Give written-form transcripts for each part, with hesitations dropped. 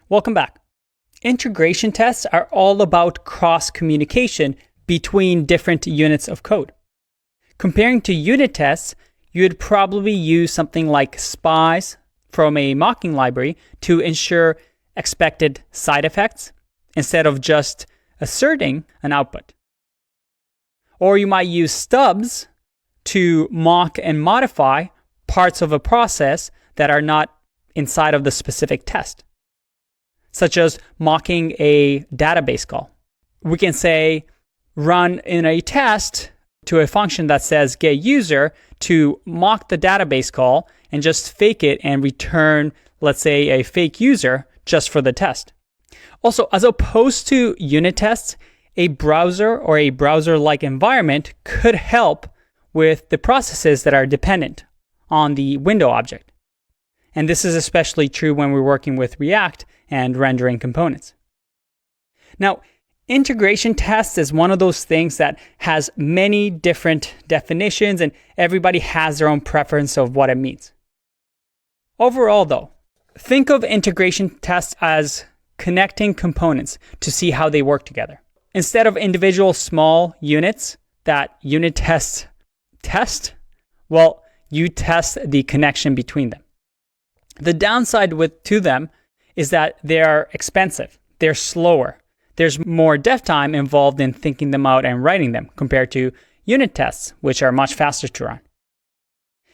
Welcome back. Integration tests are all about cross-communication between different units of code. Comparing to unit tests, you would probably use something like spies from a mocking library to ensure expected side effects instead of just asserting an output. Or you might use stubs to mock and modify parts of a process that are not inside of the specific test, such as mocking a database call. We can say, run in a test to a function that says get user to mock the database call and just fake it and return, let's say, a fake user just for the test. Also, as opposed to unit tests, a browser or a browser-like environment could help with the processes that are dependent on the window object. And this is especially true when we're working with React and rendering components. Now, integration tests is one of those things that has many different definitions, and everybody has their own preference of what it means. Overall, though, think of integration tests as connecting components to see how they work together. Instead of individual small units that unit tests test, well, you test the connection between them. The downside to them is that they are expensive, they're slower. There's more dev time involved in thinking them out and writing them compared to unit tests, which are much faster to run.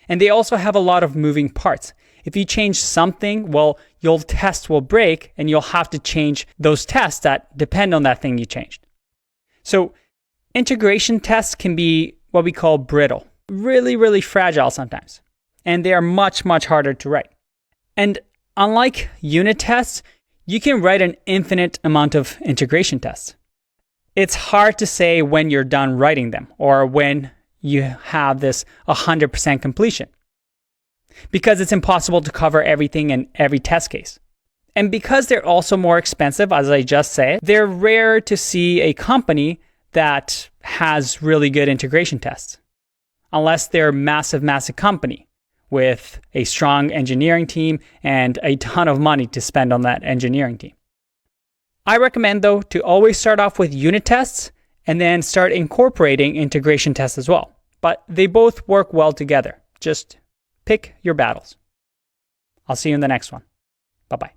And they also have a lot of moving parts. If you change something, well, your test will break and you'll have to change those tests that depend on that thing you changed. So integration tests can be what we call brittle, really fragile sometimes. And they are much harder to write. And unlike unit tests, you can write an infinite amount of integration tests. It's hard to say when you're done writing them or when you have this 100% completion, because it's impossible to cover everything in every test case. And because they're also more expensive, as I just said, they're rare to see a company that has really good integration tests, unless they're a massive company with a strong engineering team and a ton of money to spend on that engineering team. I recommend, though, to always start off with unit tests and then start incorporating integration tests as well. But they both work well together. Just pick your battles. I'll see you in the next one. Bye-bye.